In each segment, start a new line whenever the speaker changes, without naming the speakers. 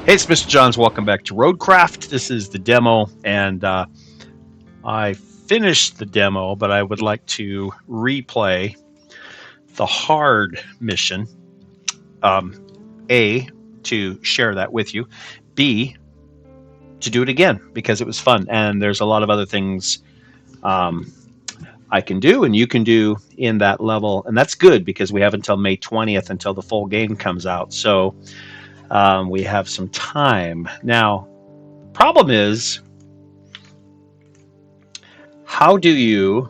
Hey, it's Mr. Johns. Welcome back to Roadcraft. This is the demo, and I finished the demo, but I would like to replay the hard mission. A, to share that with you. B, to do it again because it was fun, and there's a lot of other things I can do and you can do in that level, and that's good because we have until May 20th until the full game comes out. So we have some time now. Problem is, how do you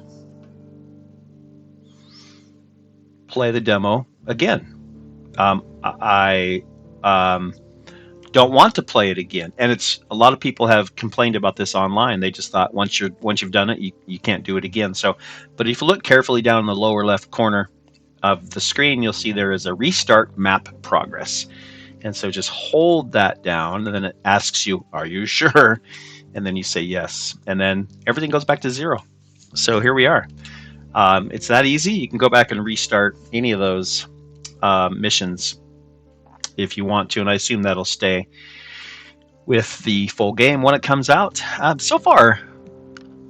play the demo again? I don't want to play it again, and it's a lot of people have complained about this online. They just thought once you've done it, you can't do it again. So, but if you look carefully down in the lower left corner of the screen, you'll see there is a restart map progress, and so just hold that down, and then it asks you, "Are you sure?" And then you say yes, and then everything goes back to zero. So here we are. It's that easy. You can go back and restart any of those missions if you want to, and I assume that'll stay with the full game when it comes out. So far,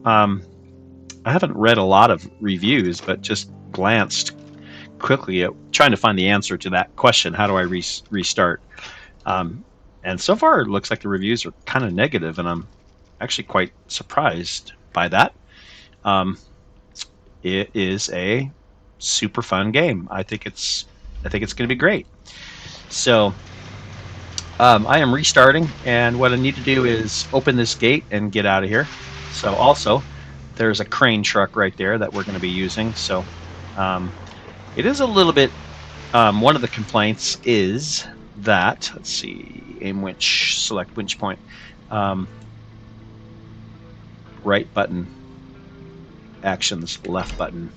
I haven't read a lot of reviews, but just glanced quickly at trying to find the answer to that question: how do I restart? And so far, it looks like the reviews are kind of negative, and I'm actually quite surprised by that. It is a super fun game. I think it's going to be great. So I am restarting, and what I need to do is open this gate and get out of here. So also, there's a crane truck right there that we're going to be using. So it is a little bit. One of the complaints is that, let's see, aim winch, select winch point, right button, actions, left button.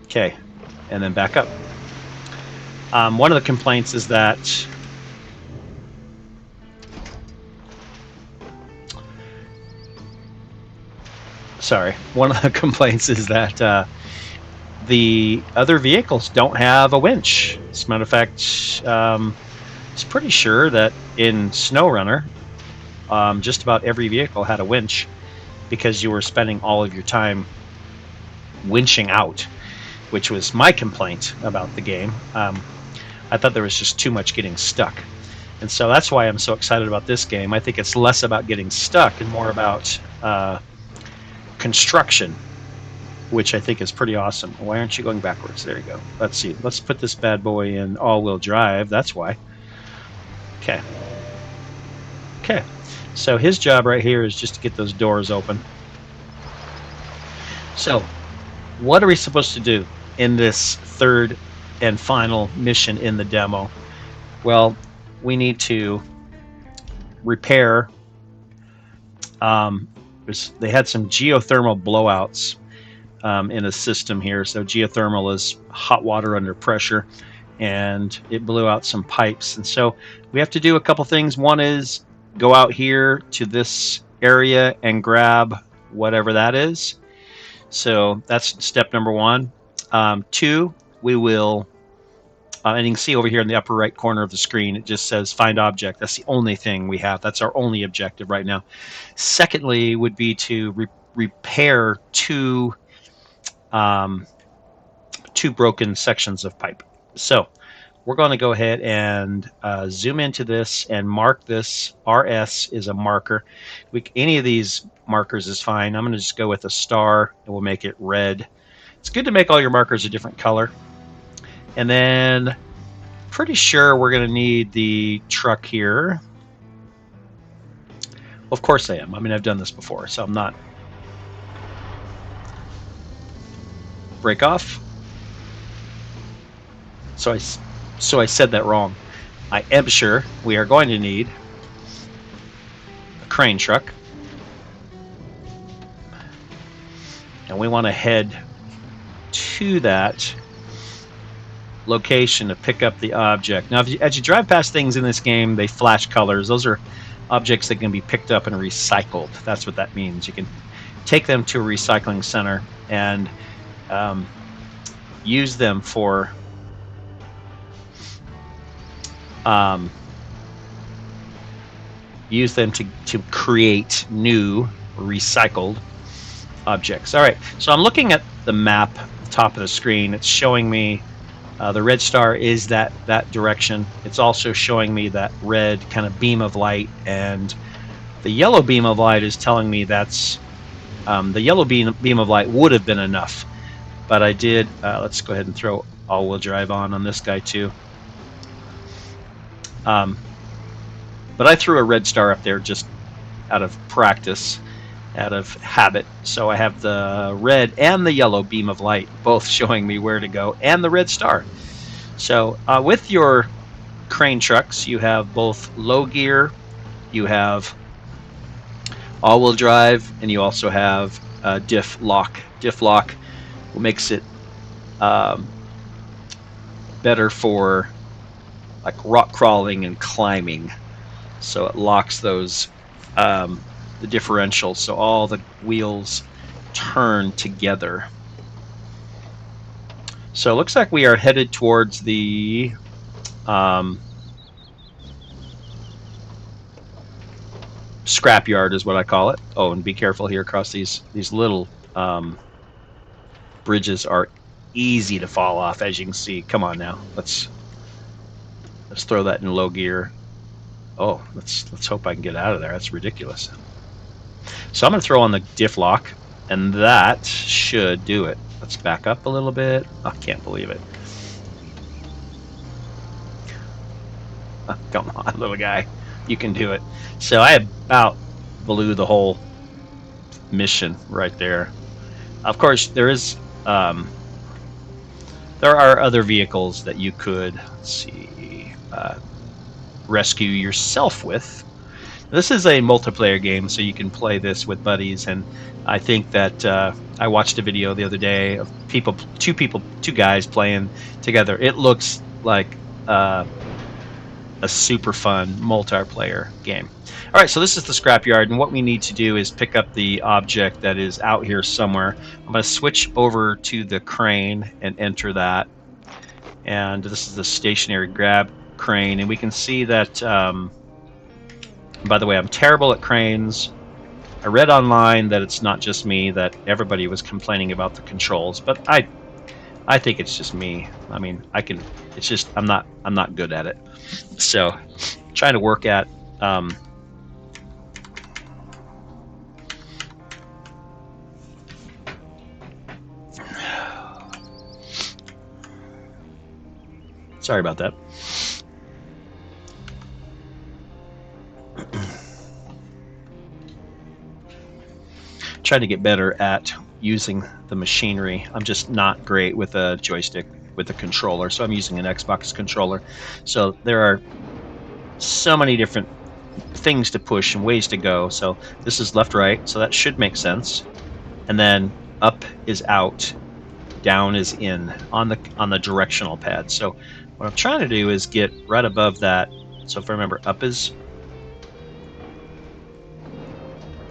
Okay, and then back up. One of the complaints is that one of the complaints is that the other vehicles don't have a winch. As a matter of fact, I was pretty sure that in SnowRunner, just about every vehicle had a winch because you were spending all of your time winching out, which was my complaint about the game. I thought there was just too much getting stuck. And so that's why I'm so excited about this game. I think it's less about getting stuck and more about construction, which I think is pretty awesome. Why aren't you going backwards? There you go. Let's see. Let's put this bad boy in all-wheel drive. That's why. Okay. Okay. So his job right here is just to get those doors open. So what are we supposed to do in this third and final mission in the demo? Well, we need to repair. They had some geothermal blowouts in a system here. So geothermal is hot water under pressure, and it blew out some pipes. And so we have to do a couple things. One is go out here to this area and grab whatever that is. So that's step number one. Two, we will, and you can see over here in the upper right corner of the screen, it just says find object. That's the only thing we have. That's our only objective right now. Secondly would be to repair two broken sections of pipe. So we're going to go ahead and zoom into this and mark this. RS is a marker. Any of these markers is fine. I'm going to just go with a star, and we'll make it red. It's good to make all your markers a different color. And then pretty sure we're going to need the truck here. Of course I am. I mean, I've done this before, so I'm not. Break off. So I said that wrong. I am sure we are going to need a crane truck. And we want to head to that location to pick up the object. Now, as you drive past things in this game, they flash colors. Those are objects that can be picked up and recycled. That's what that means. You can take them to a recycling center and use them for use them to create new recycled objects. All right, so I'm looking at the map at the top of the screen. It's showing me the red star is that direction. It's also showing me that red kind of beam of light, and the yellow beam of light is telling me that's the yellow beam of light would have been enough, but I did. Let's go ahead and throw all-wheel drive on this guy too. But I threw a red star up there just out of practice, out of habit. So I have the red and the yellow beam of light both showing me where to go, and the red star. So with your crane trucks, you have both low gear, you have all-wheel drive, and you also have diff lock. Diff lock makes it better for like rock crawling and climbing. So it locks those the differentials, so all the wheels turn together. So it looks like we are headed towards the scrapyard is what I call it. Oh, and be careful here across these little bridges are easy to fall off, as you can see. Come on now, let's throw that in low gear. Oh, let's hope I can get out of there. That's ridiculous. So I'm going to throw on the diff lock, and that should do it. Let's back up a little bit. I can't believe it. Oh, come on, little guy. You can do it. So I about blew the whole mission right there. Of course, there are other vehicles that you could, let's see, rescue yourself with. This is a multiplayer game, so you can play this with buddies. And I think that I watched a video the other day of two guys playing together. It looks like a super fun multiplayer game. All right, so this is the scrapyard, and what we need to do is pick up the object that is out here somewhere. I'm going to switch over to the crane and enter that. And this is the stationary grab crane, and we can see that. By the way, I'm terrible at cranes. I read online that it's not just me, that everybody was complaining about the controls, but I think it's just me. I mean, it's just I'm not good at it. So, trying to work at sorry about that. Trying to get better at using the machinery. I'm just not great with a joystick, with a controller, so I'm using an Xbox controller. So there are so many different things to push and ways to go. So this is left, right, so that should make sense. And then up is out, down is in on the directional pad. So what I'm trying to do is get right above that. So if I remember, up is,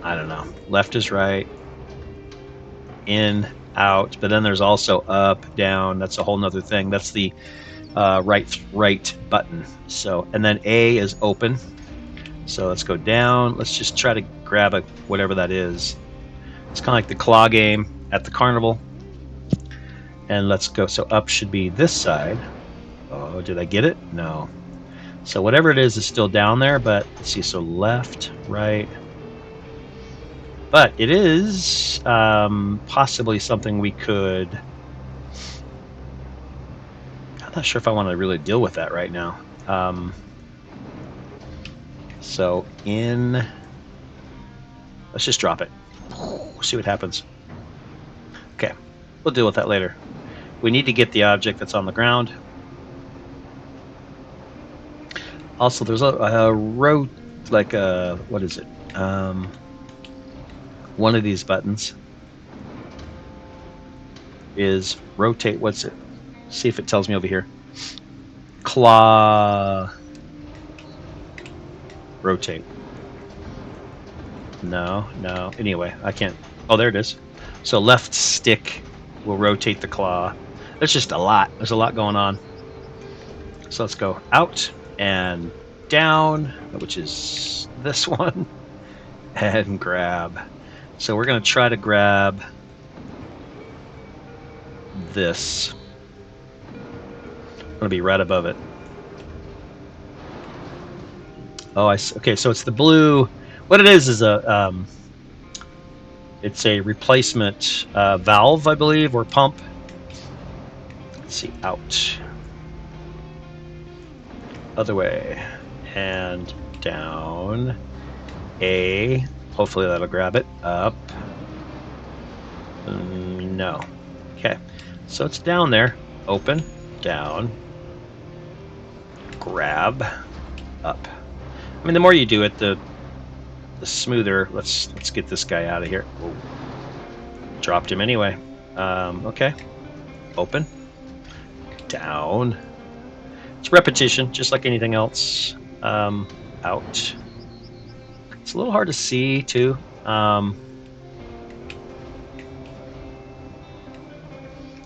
I don't know, left is right, in, out, but then there's also up, down. That's a whole nother thing. That's the right button. So, and then A is open. So let's go down. Let's just try to grab whatever that is. It's kind of like the claw game at the carnival. And let's go. So up should be this side. Oh, did I get it? No. So whatever it is still down there, but let's see. So left, right. But it is possibly something we could. I'm not sure if I want to really deal with that right now. So let's just drop it. See what happens. Okay, we'll deal with that later. We need to get the object that's on the ground. Also, there's a road, like what is it? One of these buttons is rotate. What's it? See if it tells me over here. Claw. Rotate. No. Anyway, I can't. Oh, there it is. So left stick will rotate the claw. There's just a lot. There's a lot going on. So let's go out and down, which is this one, and grab. So we're going to try to grab this. I'm going to be right above it. Oh, okay. So it's the blue. What it is a it's a replacement valve, I believe, or pump. Let's see, out. Other way. And down. A. Hopefully that'll grab it. Up. No. Okay. So it's down there. Open. Down. Grab. Up. I mean, the more you do it, the smoother. Let's get this guy out of here. Whoa. Dropped him anyway. Okay. Open. Down. It's repetition, just like anything else. Out. It's a little hard to see, too.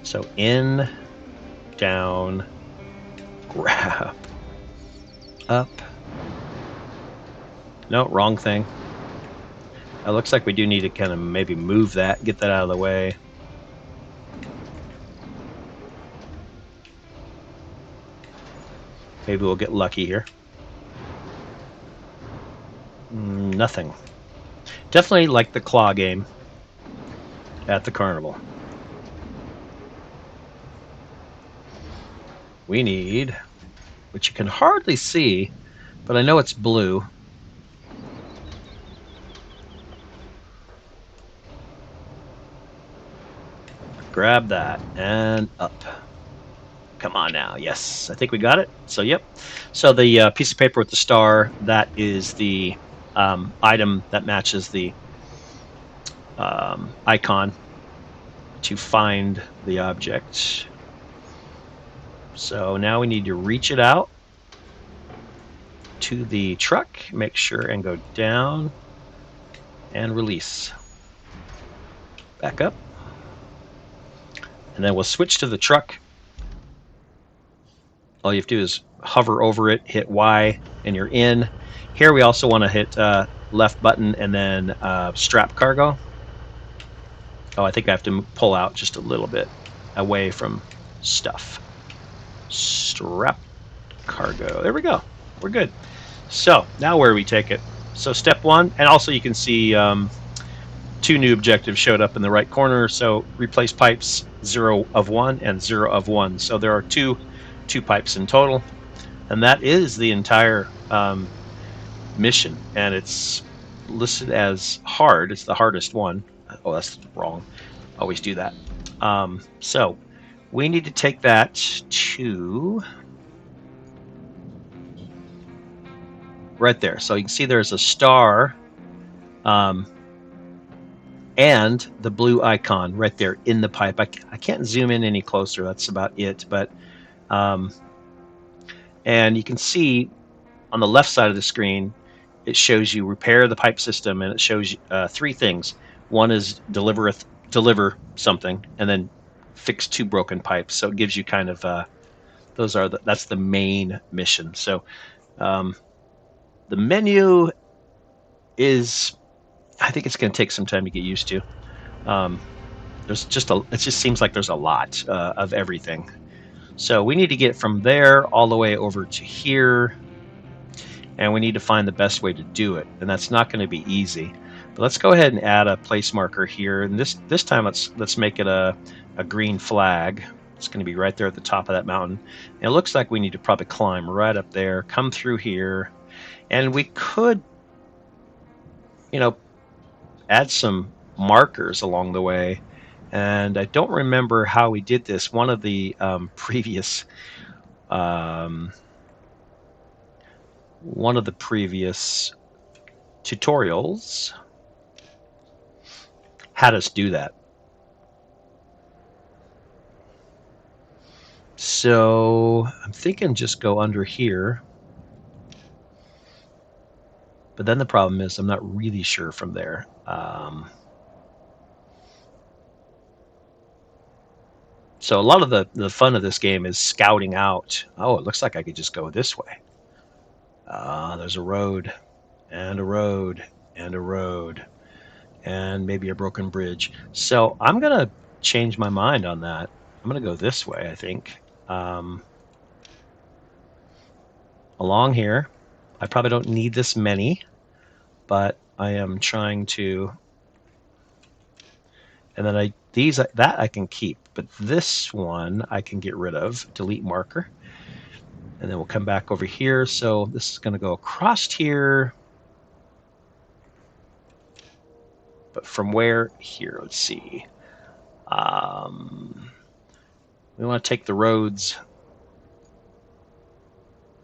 So in, down, grab, up. No, wrong thing. It looks like we do need to kind of maybe move that, get that out of the way. Maybe we'll get lucky here. Nothing. Definitely like the claw game at the carnival. We need, which you can hardly see, but I know it's blue. Grab that and up. Come on now. Yes, I think we got it. So, yep. So the piece of paper with the star, that is the item that matches the icon to find the object. So now we need to reach it out to the truck, make sure and go down and release. Back up. And then we'll switch to the truck. All you have to do is hover over it, hit Y, and you're in. Here we also want to hit left button and then strap cargo. Oh, I think I have to pull out just a little bit away from stuff. Strap cargo. There we go. We're good. So now where do we take it? So step one, and also you can see two new objectives showed up in the right corner. So replace pipes 0 of 1 and 0 of 1. So there are two pipes in total, and that is the entire mission, and it's listed as hard. It's the hardest one. Oh, that's wrong. Always do that. So we need to take that to right there. So you can see there's a star and the blue icon right there in the pipe. I can't zoom in any closer. That's about it. But and you can see on the left side of the screen, it shows you repair the pipe system, and it shows you three things. One is deliver something, and then fix 2 broken pipes. So it gives you kind of that's the main mission. So the menu is, I think it's going to take some time to get used to. It just seems like there's a lot of everything. So we need to get from there all the way over to here, and we need to find the best way to do it, and that's not going to be easy. But let's go ahead and add a place marker here, and this time let's make it a green flag. It's going to be right there at the top of that mountain. And it looks like we need to probably climb right up there, come through here, and we could, add some markers along the way. And I don't remember how we did this. One of the previous tutorials had us do that. So I'm thinking just go under here. But then the problem is I'm not really sure from there. So a lot of the fun of this game is scouting out. Oh, it looks like I could just go this way. There's a road, and a road, and a road, and maybe a broken bridge. So I'm going to change my mind on that. I'm going to go this way, I think. Along here. I probably don't need this many, but I am trying to. And then that I can keep, but this one I can get rid of. Delete marker. And then we'll come back over here. So this is going to go across here. But from where? Here, let's see. We want to take the roads.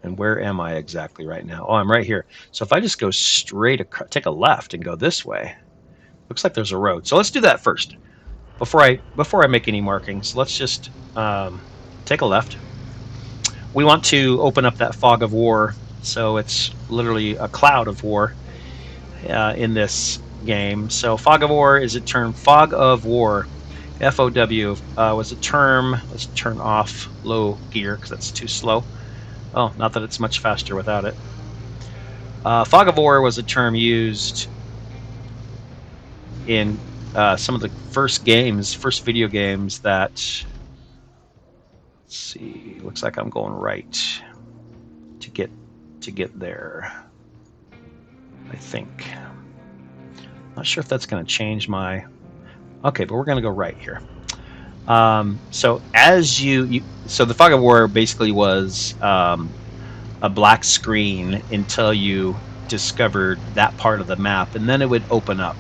And where am I exactly right now? Oh, I'm right here. So if I just go straight, take a left and go this way, looks like there's a road. So let's do that first. Before I make any markings, let's just take a left. We want to open up that fog of war. So it's literally a cloud of war in this game. So fog of war is a term. Fog of war, FOW, was a term. Let's turn off low gear because that's too slow. Oh, not that it's much faster without it. Fog of war was a term used in some of the first video games that. Let's see. Looks like I'm going right to get there. I think. Not sure if that's going to change my. Okay, but we're going to go right here. So as so the fog of war basically was a black screen until you discovered that part of the map, and then it would open up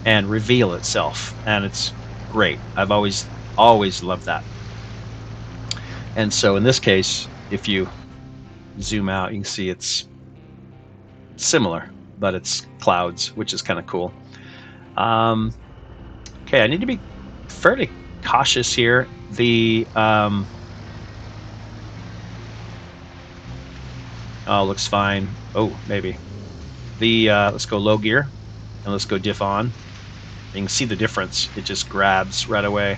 and reveal itself, and it's great. I've always loved that. And so in this case, if you zoom out, you can see it's similar, but it's clouds, which is kind of cool. Okay, I need to be fairly cautious here. The oh, looks fine. Oh, maybe the let's go low gear and let's go diff on. You can see the difference. It just grabs right away.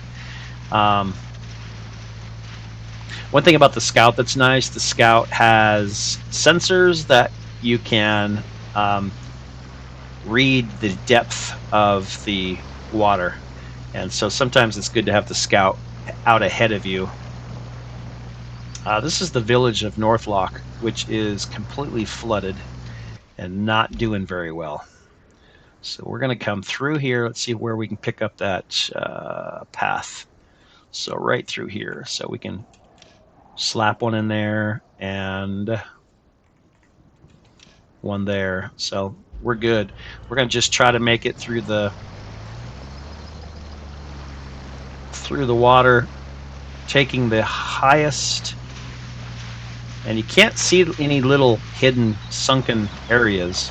One thing about the Scout that's nice, the Scout has sensors that you can read the depth of the water. And so sometimes it's good to have the Scout out ahead of you. This is the village of Northlock, which is completely flooded and not doing very well. So we're going to come through here. Let's see where we can pick up that path. So right through here. So we can slap one in there and one there. So we're good. We're going to just try to make it through the water, taking the highest. And you can't see any little hidden sunken areas.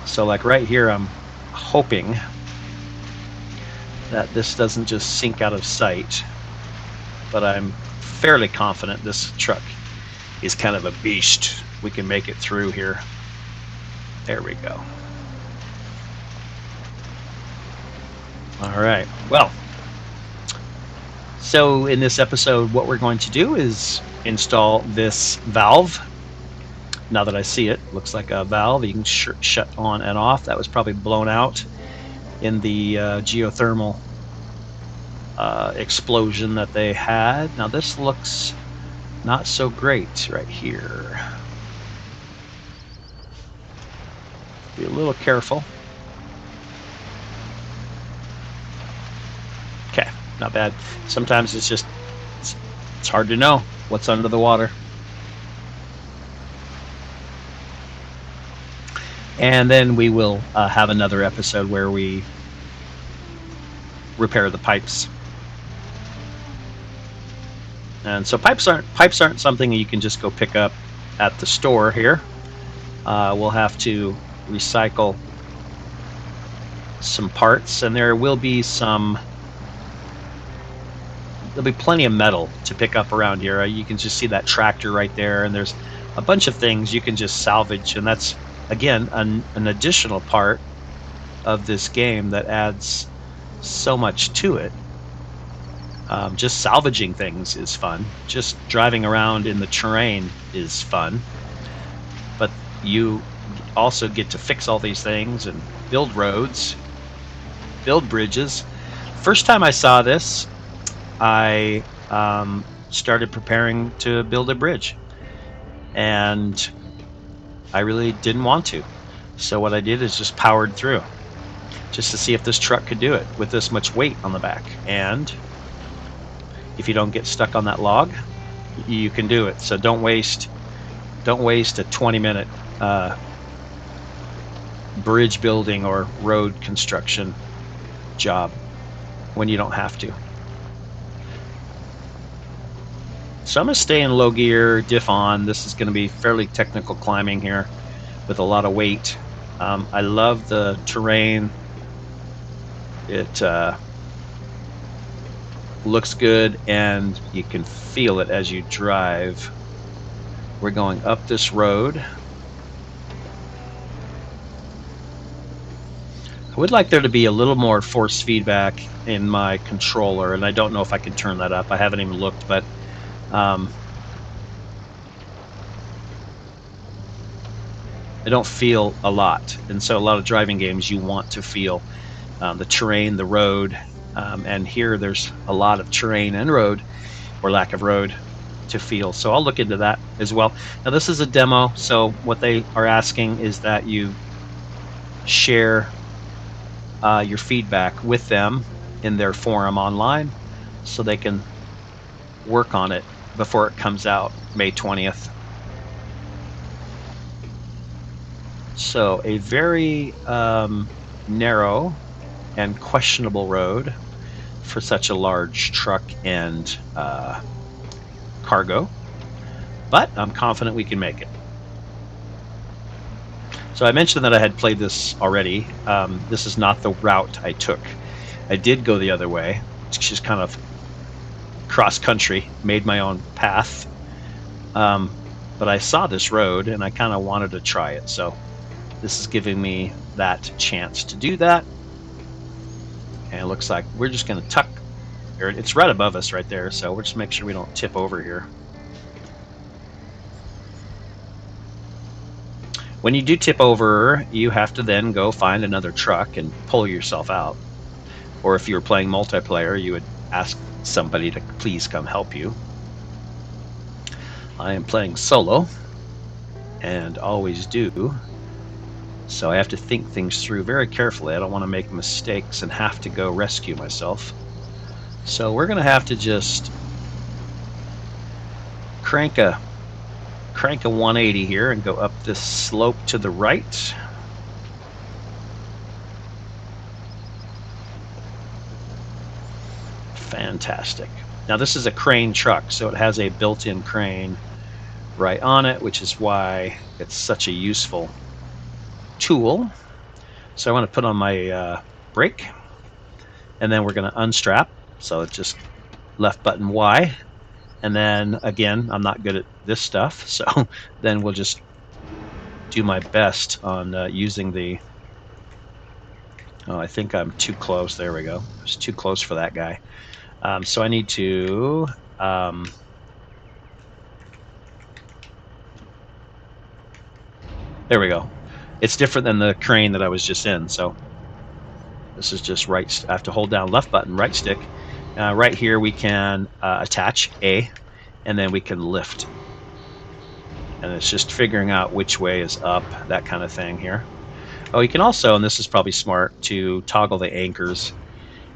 So like right here, I'm hoping that this doesn't just sink out of sight. But I'm fairly confident this truck is kind of a beast. We can make it through here. There we go. All right. Well, so in this episode, what we're going to do is install this valve. Now that I see it, looks like a valve. You can shut on and off. That was probably blown out in the geothermal explosion that they had. Now this looks not so great right here. Be a little careful. Okay, not bad. Sometimes it's just it's hard to know what's under the water. And then we will have another episode where we repair the pipes. And so pipes aren't something you can just go pick up at the store here. We'll have to recycle some parts, and there'll be plenty of metal to pick up around here. You can just see that tractor right there, and there's a bunch of things you can just salvage, and that's again an additional part of this game that adds so much to it. Just salvaging things is fun. Just driving around in the terrain is fun. But you also get to fix all these things and build roads, build bridges. First time I saw this, I started preparing to build a bridge, and I really didn't want to. So what I did is just powered through, just to see if this truck could do it with this much weight on the back. And if you don't get stuck on that log, you can do it. So don't waste a 20-minute bridge building or road construction job when you don't have to. So I'm going to stay in low gear, diff on. This is going to be fairly technical climbing here with a lot of weight. I love the terrain. It looks good, and you can feel it as you drive. We're going up this road. I would like there to be a little more force feedback in my controller, and I don't know if I can turn that up. I haven't even looked, but I don't feel a lot. And so a lot of driving games, you want to feel the terrain, the road, and here there's a lot of terrain and road, or lack of road, to feel. So I'll look into that as well. Now this is a demo, so what they are asking is that you share your feedback with them in their forum online, so they can work on it before it comes out May 20th. So a very narrow and questionable road for such a large truck and cargo, but I'm confident we can make it. So I mentioned that I had played this already. This is not the route I took. I did go the other way. It's just kind of cross country, made my own path. But I saw this road and I kind of wanted to try it. So this is giving me that chance to do that. And it looks like we're just going to tuck. It's right above us right there. So we'll just make sure we don't tip over here. When you do tip over, you have to then go find another truck and pull yourself out. Or if you were playing multiplayer, you would ask somebody to please come help you. I am playing solo, and always do. So I have to think things through very carefully. I don't want to make mistakes and have to go rescue myself. So we're going to have to just crank a 180 here and go up this slope to the right. Fantastic. Now this is a crane truck, so it has a built-in crane right on it, which is why it's such a useful tool. So I want to put on my brake, and then we're going to unstrap. So it's just left button Y. And then again, I'm not good at this stuff, so then we'll just do my best on using the... Oh, I think I'm too close. There we go. It's too close for that guy. So I need to... there we go. It's different than the crane that I was just in, so this is just right. I have to hold down left button, right stick. Right here we can attach A, and then we can lift. And it's just figuring out which way is up, that kind of thing here. Oh, you can also, and this is probably smart, to toggle the anchors,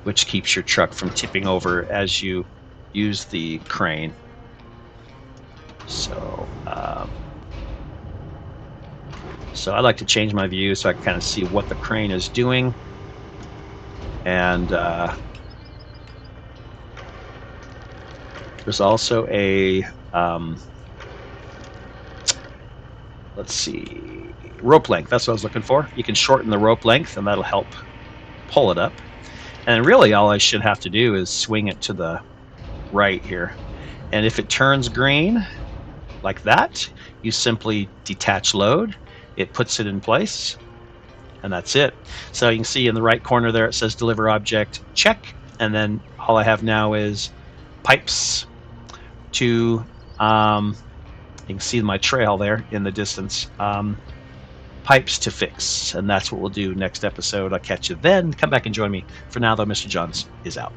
which keeps your truck from tipping over as you use the crane. So, so I like to change my view so I can kind of see what the crane is doing. And there's also a, let's see, rope length. That's what I was looking for. You can shorten the rope length, and that'll help pull it up. And really all I should have to do is swing it to the right here. And if it turns green like that, you simply detach load. It puts it in place, and that's it. So you can see in the right corner there, it says deliver object, check. And then all I have now is pipes to, you can see my trail there in the distance. pipes to fix. And that's what we'll do next episode. I'll catch you then. Come back and join me. For now, though, Mr. Johns is out.